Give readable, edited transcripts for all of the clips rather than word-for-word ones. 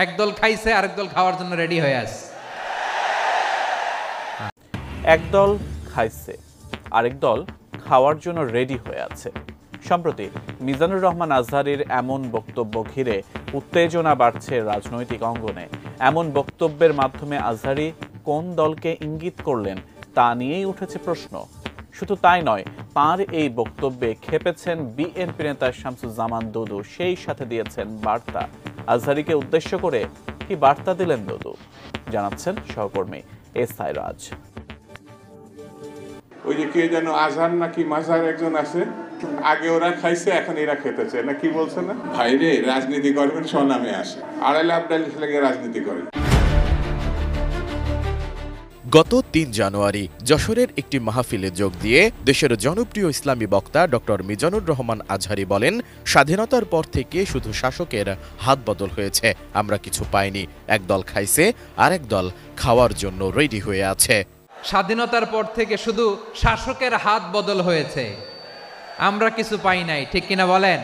একদল খাইছে আরেক দল খাওয়ার জন্য রেডি হয়ে আছে। একদল খাইছে আরেক দল খাওয়ার জন্য রেডি হয়ে আছে। সম্প্রতি মিজানুর রহমান আজহারীর এমন বক্তব্য ঘিরে উত্তেজনা বাড়ছে রাজনৈতিক অঙ্গনে। এমন বক্তব্যের মাধ্যমে আজহারী কোন দলকে ইঙ্গিত করলেন তা নিয়েই উঠেছে প্রশ্ন। শুধু তাই নয়, তাঁর এই বক্তব্যে খেপেছেন বিএনপি নেতা শামসুজ্জামান দুদু, সেই সাথে দিয়েছেন বার্তা। আজহারীকে উদ্দেশ্য করে কি বার্তা দিলেন দুদু, জানাচ্ছেন সহকর্মী এসআই রাজ। ওই যে কে যেন আজহার নাকি মাঝার একজন আছে, আগে ওরা খাইছে এখন এরা খেতেছে না, কি বলছে না? ভাইরে, রাজনীতি করবেন স্বনামে আসে, আড়াইলে আবডালি লেগে রাজনীতি করেন। গত ৩ জানুয়ারি যশোরের একটি মাহফিলে যোগ দিয়ে দেশের জনপ্রিয় ইসলামী বক্তা ডক্টর মিজানুর রহমান আজহারী বলেন, স্বাধীনতার পর থেকে শুধু শাসকের হাত বদল হয়েছে, আমরা কিছু পাইনি। একদল খাইছে আরেক দল খাওয়ার জন্য রেডি হয়ে আছে। স্বাধীনতার পর থেকে শুধু শাসকের হাত বদল হয়েছে, আমরা কিছু পাই নাই, ঠিক কিনা বলেন?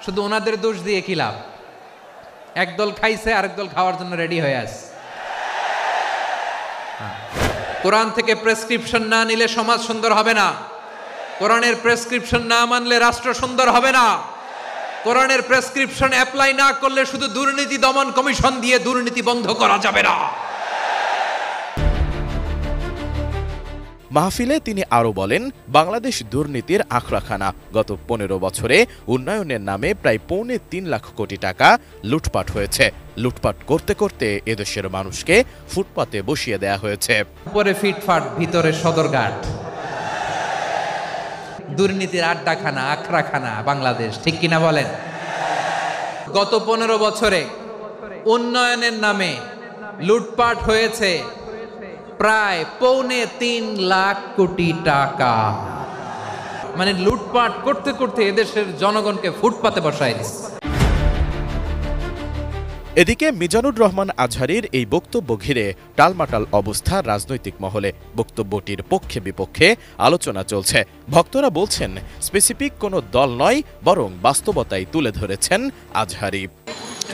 শুধু ওনাদের দোষ দিয়ে কি লাভ? একদল খাইছে আরেক দল খাওয়ার জন্য রেডি হয়ে আছে। কোরআন থেকে প্রেসক্রিপশন না নিলে সমাজ সুন্দর হবে না। কোরআনের প্রেসক্রিপশন না মানলে রাষ্ট্র সুন্দর হবে না। কোরআনের প্রেসক্রিপশন অ্যাপ্লাই না করলে শুধু দুর্নীতি দমন কমিশন দিয়ে দুর্নীতি বন্ধ করা যাবে না। মাহফিলে তিনি আরও বলেন, বাংলাদেশ দুর্নীতির আখড়াখানা। গত ১৫ বছরে উন্নয়নের নামে প্রায় ৩.৫ লাখ কোটি টাকা লুটপাট হয়েছে। লুটপাট করতে করতে এদেশের মানুষকে ফুটপাতে বসিয়ে দেয়া হয়েছে। উপরে ফিটফাট, ভিতরে সদরঘাট, দুর্নীতির আড্ডাখানা, আখড়াখানা বাংলাদেশ, ঠিক কিনা বলেন? গত ১৫ বছরে উন্নয়নের নামে লুটপাট হয়েছে প্রায় ৩.৫ লাখ কোটি টাকা। মানে লুটপাট করতে করতে এদেশের জনগণকে ফুটপাতে বসায় দিচ্ছে। এদিকে মিজানুর রহমান আজহারীর এই বক্তব্য ঘিরে টালমাটাল অবস্থা রাজনৈতিক মহলে। বক্তব্যটির পক্ষে বিপক্ষে আলোচনা চলছে। ভক্তরা বলছেন, স্পেসিফিক কোনো দল নয়, বরং বাস্তবতাই তুলে ধরেছেন আজহারী।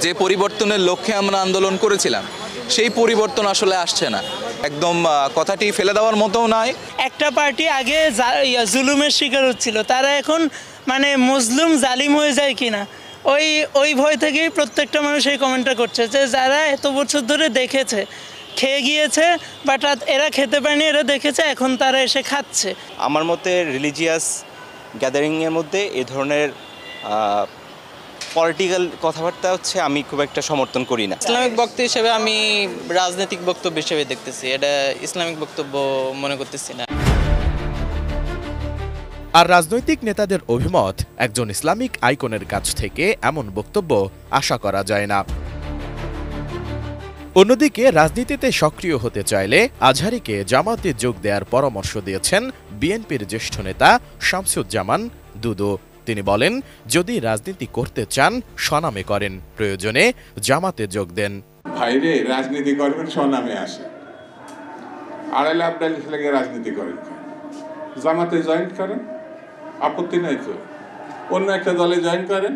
যে পরিবর্তনের লক্ষ্যে আমরা আন্দোলন করেছিলাম, সেই পরিবর্তন আসলে আসছে না। একদম কথাটি ফেলে দেওয়ার মতো নয়। একটা পার্টি আগে জুলুমের শিকার হচ্ছিল, তারা এখন মানে মজলুম জালিম হয়ে যায় কিনা ওই ভয় থেকেই প্রত্যেকটা মানুষ এই কমেন্টটা করছে, যে যারা এত বছর ধরে দেখেছে, খেয়ে গিয়েছে, বাট এরা খেতে পায়নি, এরা দেখেছে, এখন তারা এসে খাচ্ছে। আমার মতে রিলিজিয়াস গ্যাদারিংয়ের মধ্যে এ ধরনের পলিটিক্যাল কথাবার্তা আমি খুব একটা সমর্থন করি না। ইসলামিক বক্তব্য হিসেবে আমি রাজনৈতিক বক্তব্য হিসেবে দেখতেছি, এটা ইসলামিক বক্তব্য মনে করতেছি না। আর রাজনৈতিক নেতাদের অভিমত, একজন ইসলামিক আইকনের কাছ থেকে এমন বক্তব্য আশা করা যায় না। অন্যদিকে রাজনীতিতে সক্রিয় হতে চাইলে আজহারীকে জামাতে যোগ দেওয়ার পরামর্শ দিয়েছেন বিএনপির জ্যেষ্ঠ নেতা শামসুজ্জামান দুদু। তিনি বলেন, যদি রাজনীতি করতে চান স্বনামে করেন, প্রয়োজনে জামাতে যোগ দেন। ভাইরে, রাজনীতি করবেন স্বনামে আসে, আড়াইলে আবডালি লেগে রাজনীতি করেন, জামাতে জয়েন করেন, আপত্তি নাই তো। অন্য একটা দলে জয়েন করেন,